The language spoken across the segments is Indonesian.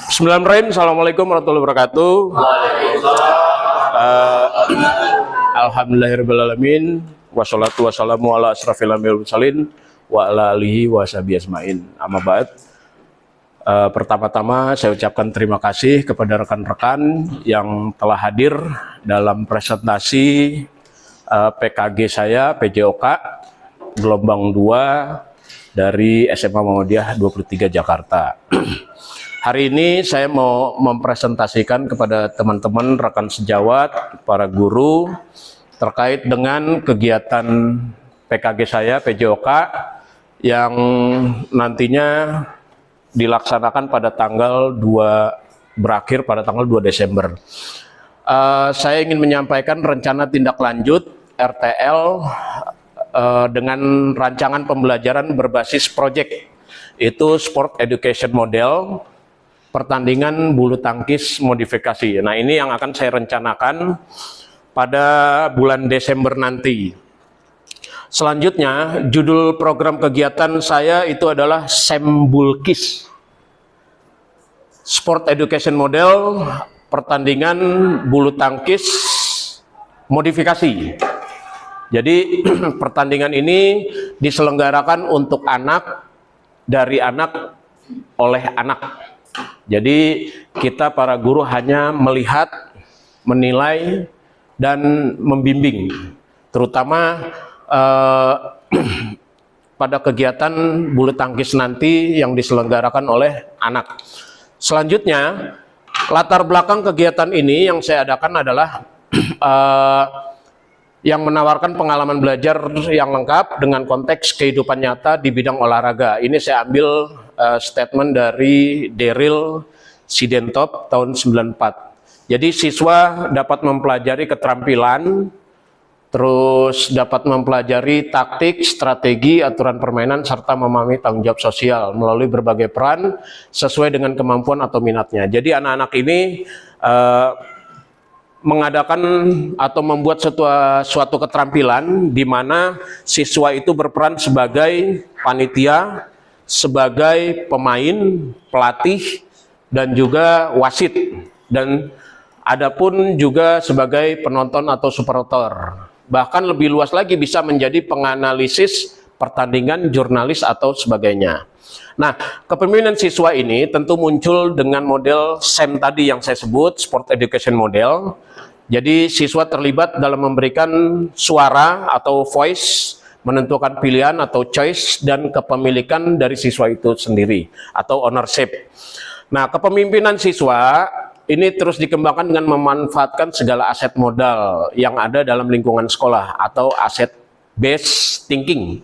Bismillahirrahmanirrahim. Assalamualaikum warahmatullahi wabarakatuh. Alhamdulillahirrahmanirrahim. Wassalatu wassalamu ala asrafil anbiya'i wal mursalin wa ala alihi wa sahbihi ajmain. Amma ba'd. Pertama-tama saya ucapkan terima kasih kepada rekan-rekan yang telah hadir dalam presentasi PKG saya, PJOK gelombang 2 dari SMA Muhammadiyah 23 Jakarta. Hari ini saya mau mempresentasikan kepada teman-teman rekan sejawat, para guru terkait dengan kegiatan PKG saya, PJOK yang nantinya dilaksanakan pada tanggal 2 berakhir pada tanggal 2 Desember. Saya ingin menyampaikan rencana tindak lanjut RTL dengan rancangan pembelajaran berbasis proyek, itu Sport Education Model, pertandingan bulu tangkis modifikasi. Nah, ini yang akan saya rencanakan pada bulan Desember nanti. Selanjutnya, judul program kegiatan saya itu adalah Sembulkis, Sport Education Model, pertandingan bulu tangkis modifikasi. Jadi pertandingan ini diselenggarakan untuk anak, dari anak, oleh anak. Jadi kita para guru hanya melihat, menilai, dan membimbing, terutama pada kegiatan bulu tangkis nanti yang diselenggarakan oleh anak. Selanjutnya, latar belakang kegiatan ini yang saya adakan adalah yang menawarkan pengalaman belajar yang lengkap dengan konteks kehidupan nyata di bidang olahraga. Ini saya ambil statement dari Daryl Sidentop tahun 94. Jadi siswa dapat mempelajari keterampilan, terus dapat mempelajari taktik, strategi, aturan permainan, serta memahami tanggung jawab sosial melalui berbagai peran sesuai dengan kemampuan atau minatnya. Jadi anak-anak ini mengadakan atau membuat suatu keterampilan di mana siswa itu berperan sebagai panitia, sebagai pemain, pelatih, dan juga wasit, dan adapun juga sebagai penonton atau supporter. Bahkan lebih luas lagi bisa menjadi penganalisis pertandingan, jurnalis, atau sebagainya. Nah, kepemimpinan siswa ini tentu muncul dengan model SEM tadi yang saya sebut, Sport Education Model. Jadi siswa terlibat dalam memberikan suara atau voice, menentukan pilihan atau choice, dan kepemilikan dari siswa itu sendiri atau ownership. Nah, kepemimpinan siswa ini terus dikembangkan dengan memanfaatkan segala aset modal yang ada dalam lingkungan sekolah atau aset based thinking.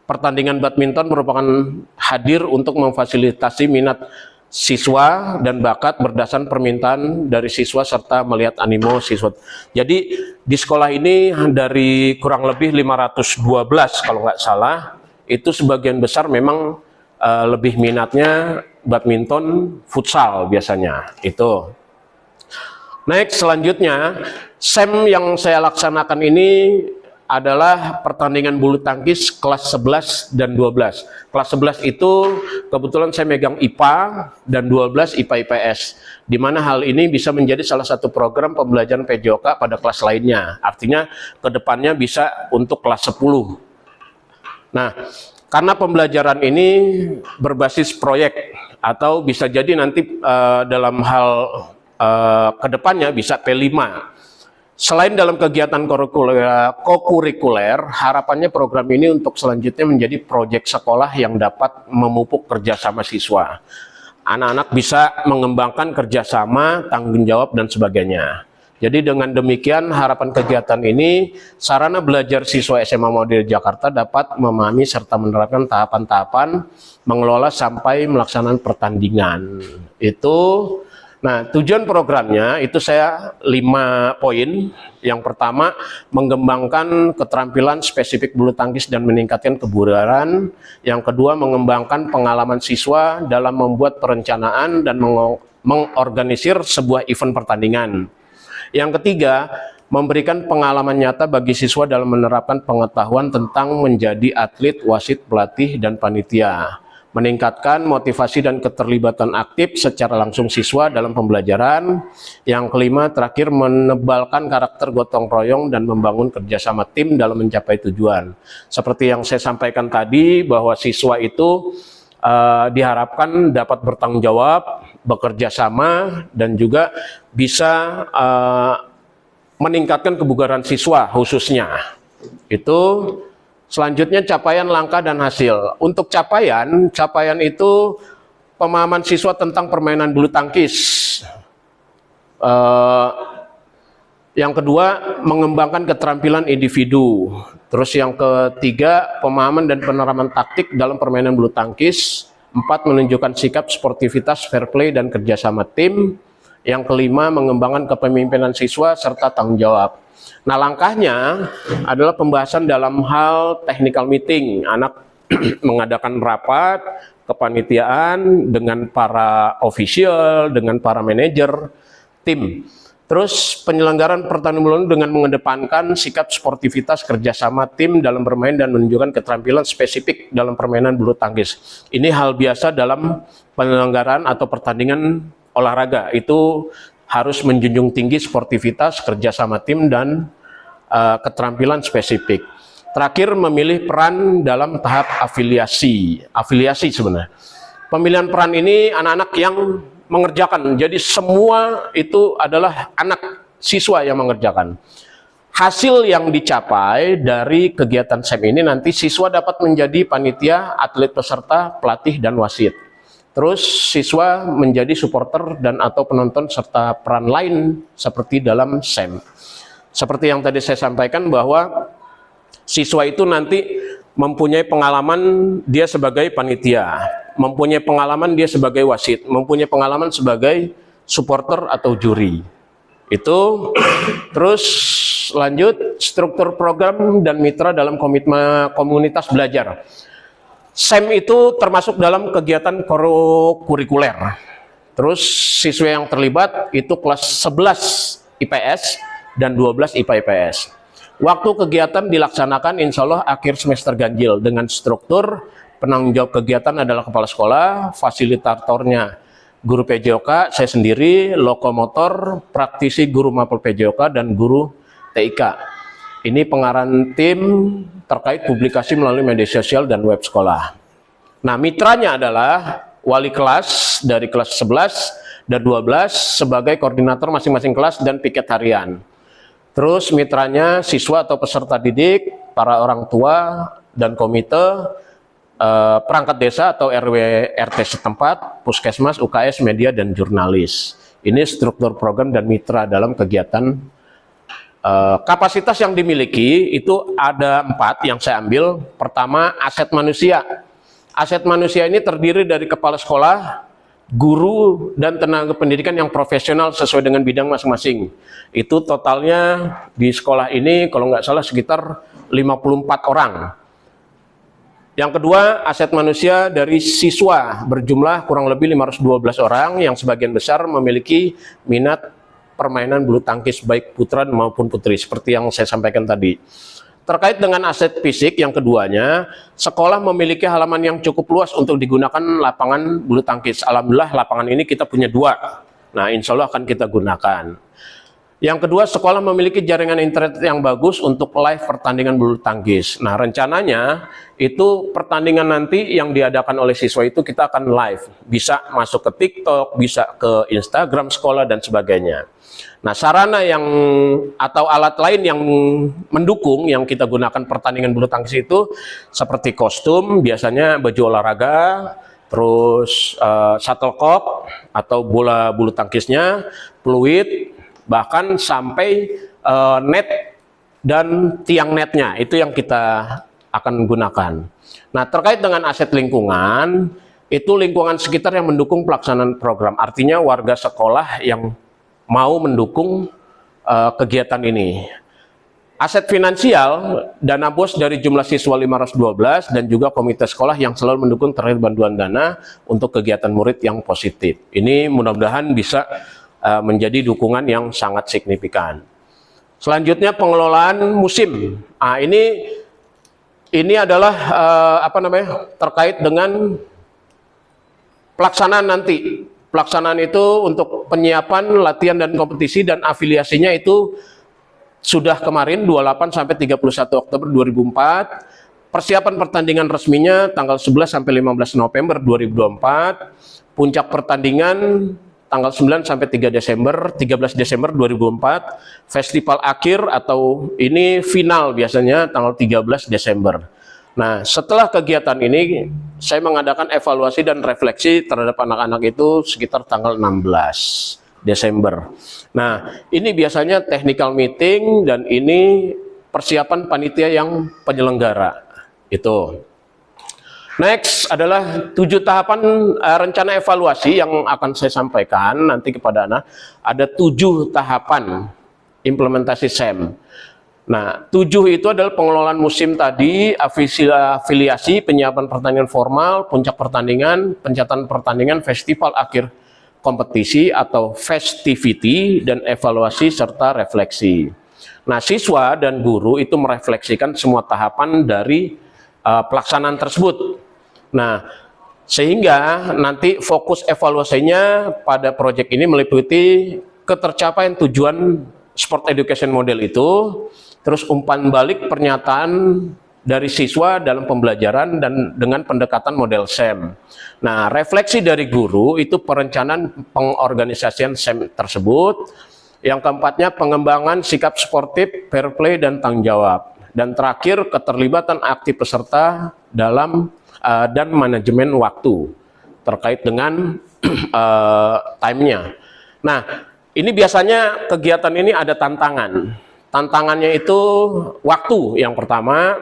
Pertandingan badminton merupakan hadir untuk memfasilitasi minat siswa dan bakat berdasarkan permintaan dari siswa serta melihat animo siswa. Jadi di sekolah ini dari kurang lebih 512 kalau nggak salah, itu sebagian besar memang lebih minatnya badminton, futsal biasanya itu. Next, selanjutnya SEM yang saya laksanakan ini adalah pertandingan bulu tangkis kelas 11 dan 12. Kelas 11 itu kebetulan saya megang IPA dan 12 IPA IPS, di mana hal ini bisa menjadi salah satu program pembelajaran PJOK pada kelas lainnya. Artinya kedepannya bisa untuk kelas 10. Nah, karena pembelajaran ini berbasis proyek atau bisa jadi nanti dalam hal kedepannya bisa P5. Selain dalam kegiatan kokurikuler, harapannya program ini untuk selanjutnya menjadi proyek sekolah yang dapat memupuk kerjasama siswa. Anak-anak bisa mengembangkan kerjasama, tanggung jawab, dan sebagainya. Jadi dengan demikian harapan kegiatan ini, sarana belajar siswa SMA Muhammadiyah Jakarta dapat memahami serta menerapkan tahapan-tahapan mengelola sampai melaksanakan pertandingan. Nah, tujuan programnya itu saya 5 poin. Yang pertama, mengembangkan keterampilan spesifik bulu tangkis dan meningkatkan kebugaran. Yang kedua, mengembangkan pengalaman siswa dalam membuat perencanaan dan mengorganisir sebuah event pertandingan. Yang ketiga, memberikan pengalaman nyata bagi siswa dalam menerapkan pengetahuan tentang menjadi atlet, wasit, pelatih, dan panitia. meningkatkan motivasi dan keterlibatan aktif secara langsung siswa dalam pembelajaran. Yang kelima, terakhir, menebalkan karakter gotong royong dan membangun kerjasama tim dalam mencapai tujuan. Seperti yang saya sampaikan tadi, bahwa siswa itu diharapkan dapat bertanggung jawab, bekerja sama, dan juga bisa meningkatkan kebugaran siswa khususnya. Itu. Selanjutnya capaian, langkah, dan hasil. Untuk capaian itu pemahaman siswa tentang permainan bulu tangkis. Yang kedua, mengembangkan keterampilan individu. Terus yang ketiga, pemahaman dan penerapan taktik dalam permainan bulu tangkis. 4, menunjukkan sikap sportivitas, fair play, dan kerjasama tim. Yang kelima, mengembangkan kepemimpinan siswa serta tanggung jawab. Nah, langkahnya adalah pembahasan dalam hal technical meeting. Anak mengadakan rapat kepanitiaan dengan para official, dengan para manajer tim. Terus penyelenggaraan pertandingan dengan mengedepankan sikap sportivitas, kerjasama tim dalam bermain, dan menunjukkan keterampilan spesifik dalam permainan bulu tangkis. Ini hal biasa dalam penyelenggaraan atau pertandingan olahraga. Itu harus menjunjung tinggi sportivitas, kerjasama tim, dan keterampilan spesifik. Terakhir, memilih peran dalam tahap afiliasi. Afiliasi sebenarnya. Pemilihan peran ini anak-anak yang mengerjakan. Jadi semua itu adalah anak siswa yang mengerjakan. Hasil yang dicapai dari kegiatan SEM ini nanti siswa dapat menjadi panitia, atlet peserta, pelatih, dan wasit. Terus siswa menjadi supporter dan atau penonton serta peran lain seperti dalam SEM. Seperti yang tadi saya sampaikan bahwa siswa itu nanti mempunyai pengalaman dia sebagai panitia, mempunyai pengalaman dia sebagai wasit, mempunyai pengalaman sebagai supporter atau juri. Itu. Terus lanjut, struktur program dan mitra dalam komitmen komunitas belajar. SEM itu termasuk dalam kegiatan kurikuler. Terus siswa yang terlibat itu kelas 11 IPS dan 12 IPA IPS. Waktu kegiatan dilaksanakan insya Allah akhir semester ganjil dengan struktur penanggung jawab kegiatan adalah kepala sekolah, fasilitatornya guru PJOK, saya sendiri, lokomotor, praktisi guru mapel PJOK, dan guru TIK. Ini pengarahan tim terkait publikasi melalui media sosial dan web sekolah. Nah, mitranya adalah wali kelas dari kelas 11 dan 12 sebagai koordinator masing-masing kelas dan piket harian. Terus mitranya siswa atau peserta didik, para orang tua dan komite, perangkat desa atau RW RT setempat, puskesmas, UKS, media, dan jurnalis. Ini struktur program dan mitra dalam kegiatan. Kapasitas yang dimiliki itu ada 4 yang saya ambil. Pertama, aset manusia. Aset manusia ini terdiri dari kepala sekolah, guru, dan tenaga pendidikan yang profesional sesuai dengan bidang masing-masing. Itu totalnya di sekolah ini kalau nggak salah sekitar 54 orang. Yang kedua, aset manusia dari siswa berjumlah kurang lebih 512 orang yang sebagian besar memiliki minat permainan bulu tangkis baik putra maupun putri seperti yang saya sampaikan tadi. Terkait dengan aset fisik yang keduanya, sekolah memiliki halaman yang cukup luas untuk digunakan lapangan bulu tangkis. Alhamdulillah lapangan ini kita punya 2. Nah, insya Allah akan kita gunakan. Yang kedua, sekolah memiliki jaringan internet yang bagus untuk live pertandingan bulu tangkis. Nah, rencananya itu pertandingan nanti yang diadakan oleh siswa itu kita akan live. Bisa masuk ke TikTok, bisa ke Instagram sekolah, dan sebagainya. Nah, sarana yang atau alat lain yang mendukung yang kita gunakan pertandingan bulu tangkis itu seperti kostum, biasanya baju olahraga, terus shuttlecock atau bola bulu tangkisnya, peluit, bahkan sampai net dan tiang netnya itu yang kita akan gunakan. Nah, terkait dengan aset lingkungan, itu lingkungan sekitar yang mendukung pelaksanaan program. Artinya warga sekolah yang mau mendukung kegiatan ini. Aset finansial, dana bos dari jumlah siswa 512 dan juga komite sekolah yang selalu mendukung terkait bantuan dana untuk kegiatan murid yang positif. Ini mudah-mudahan bisa menjadi dukungan yang sangat signifikan. Selanjutnya pengelolaan musim. Nah, ini adalah terkait dengan pelaksanaan nanti. Pelaksanaan itu untuk penyiapan, latihan dan kompetisi dan afiliasinya itu sudah kemarin 28 sampai 31 Oktober 2004. Persiapan pertandingan resminya tanggal 11 sampai 15 November 2024. Puncak pertandingan tanggal 9 sampai 13 Desember 2004. Festival akhir atau ini final biasanya tanggal 13 Desember. Nah, setelah kegiatan ini saya mengadakan evaluasi dan refleksi terhadap anak-anak itu sekitar tanggal 16 Desember. Nah, ini biasanya technical meeting dan ini persiapan panitia yang penyelenggara. Itu. Next adalah 7 tahapan rencana evaluasi yang akan saya sampaikan nanti kepada anak. Ada 7 tahapan implementasi SEM. Nah, 7 itu adalah pengelolaan musim tadi, afiliasi, penyiapan pertandingan formal, puncak pertandingan, pencatatan pertandingan, festival akhir kompetisi atau festivity, dan evaluasi serta refleksi. Nah, siswa dan guru itu merefleksikan semua tahapan dari pelaksanaan tersebut. Nah, sehingga nanti fokus evaluasinya pada proyek ini meliputi ketercapaian tujuan sport education model itu, terus umpan balik pernyataan dari siswa dalam pembelajaran dan dengan pendekatan model SEM. Nah, refleksi dari guru itu perencanaan pengorganisasian SEM tersebut. Yang keempatnya pengembangan sikap sportif, fair play dan tanggung jawab. Dan terakhir keterlibatan aktif peserta dalam dan manajemen waktu terkait dengan time-nya. Nah, ini biasanya kegiatan ini ada tantangan. Tantangannya itu waktu yang pertama,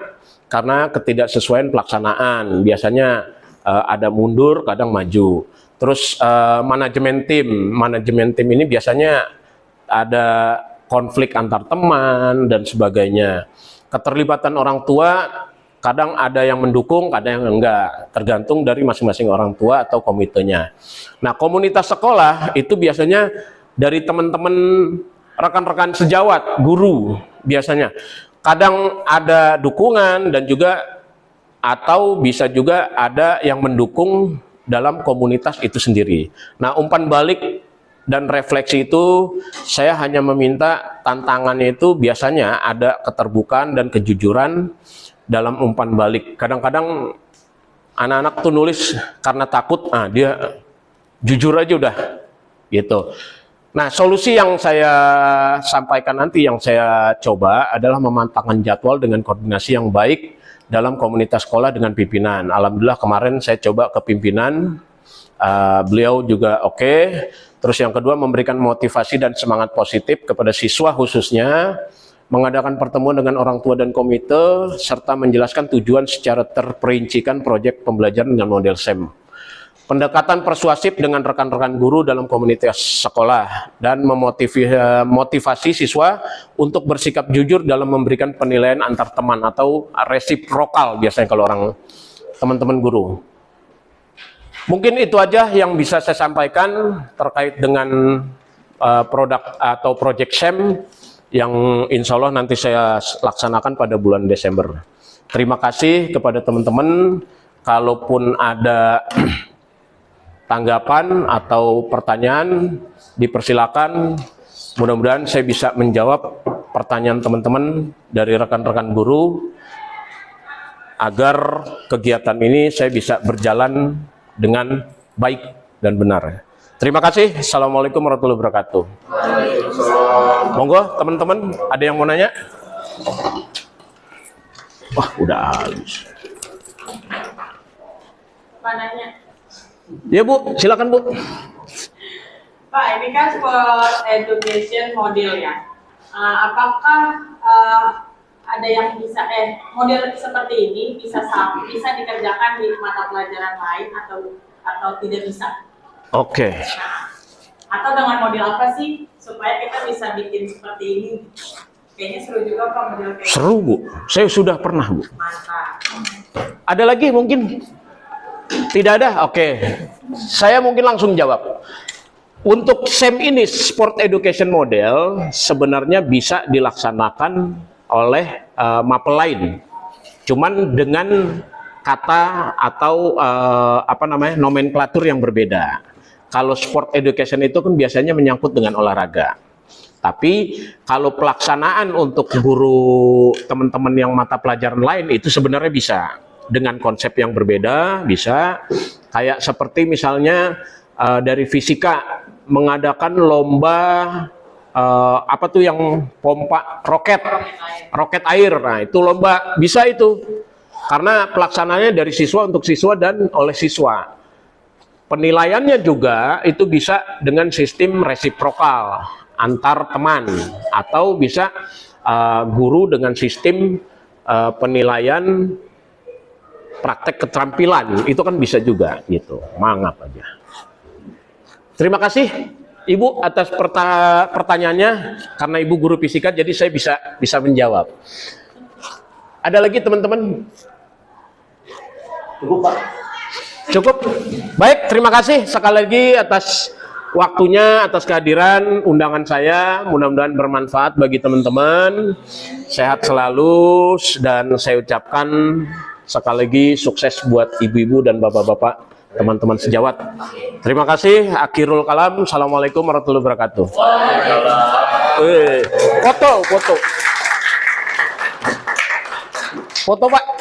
karena ketidaksesuaian pelaksanaan. Biasanya ada mundur, kadang maju. Terus manajemen tim ini biasanya ada konflik antar teman dan sebagainya. Keterlibatan orang tua, kadang ada yang mendukung, kadang yang enggak, tergantung dari masing-masing orang tua atau komitenya. Nah, komunitas sekolah itu biasanya dari teman-teman rekan-rekan sejawat, guru biasanya. Kadang ada dukungan dan juga atau bisa juga ada yang mendukung dalam komunitas itu sendiri. Nah, umpan balik dan refleksi itu saya hanya meminta tantangannya itu biasanya ada keterbukaan dan kejujuran dalam umpan balik. Kadang-kadang anak-anak tuh nulis karena takut, dia jujur aja udah gitu. Nah, solusi yang saya sampaikan nanti, yang saya coba adalah memantapkan jadwal dengan koordinasi yang baik dalam komunitas sekolah dengan pimpinan. Alhamdulillah kemarin saya coba ke pimpinan, beliau juga oke. Terus yang kedua, memberikan motivasi dan semangat positif kepada siswa khususnya, mengadakan pertemuan dengan orang tua dan komite, serta menjelaskan tujuan secara terperincikan proyek pembelajaran dengan model SEM. Pendekatan persuasif dengan rekan-rekan guru dalam komunitas sekolah dan memotivasi siswa untuk bersikap jujur dalam memberikan penilaian antar teman atau resiprokal biasanya kalau orang teman-teman guru. Mungkin itu aja yang bisa saya sampaikan terkait dengan produk atau proyek SEM yang insya Allah nanti saya laksanakan pada bulan Desember. Terima kasih kepada teman-teman. Kalaupun ada tanggapan atau pertanyaan, dipersilakan. Mudah-mudahan saya bisa menjawab pertanyaan teman-teman dari rekan-rekan guru agar kegiatan ini saya bisa berjalan dengan baik dan benar. Terima kasih. Assalamualaikum warahmatullahi wabarakatuh. Monggo teman-teman, ada yang mau nanya? Wah, udah habis. Nanya. Ya Bu, silakan Bu. Pak, ini kan sport education model ya. Apakah ada yang bisa model seperti ini bisa dikerjakan di mata pelajaran lain atau tidak bisa? Oke. Nah, atau dengan model apa sih supaya kita bisa bikin seperti ini? Kayaknya seru juga Pak model kayak Seru Bu, saya sudah pernah Bu. Mantap. Ada lagi mungkin? Tidak ada? Oke. Saya mungkin langsung jawab. Untuk SEM ini, Sport Education Model, sebenarnya bisa dilaksanakan oleh mapel lain. Cuman dengan kata atau nomenklatur yang berbeda. Kalau sport education itu kan biasanya menyangkut dengan olahraga. Tapi kalau pelaksanaan untuk guru teman-teman yang mata pelajaran lain itu sebenarnya bisa dengan konsep yang berbeda, bisa kayak seperti misalnya dari fisika mengadakan lomba yang pompa roket air. Nah, itu lomba bisa itu. Karena pelaksanaannya dari siswa untuk siswa dan oleh siswa. Penilaiannya juga itu bisa dengan sistem resiprokal antar teman, atau bisa guru dengan sistem penilaian praktek keterampilan, itu kan bisa juga gitu. Mangap aja. Terima kasih Ibu atas pertanyaannya. Karena Ibu guru fisika jadi saya bisa menjawab. Ada lagi teman-teman? Cukup Pak? Cukup? Baik, terima kasih sekali lagi atas waktunya, atas kehadiran undangan saya. Mudah-mudahan bermanfaat bagi teman-teman. Sehat selalu, dan saya ucapkan sekali lagi sukses buat ibu-ibu dan bapak-bapak, teman-teman sejawat. Terima kasih. Akhirul kalam. Assalamualaikum warahmatullahi wabarakatuh. Foto Pak.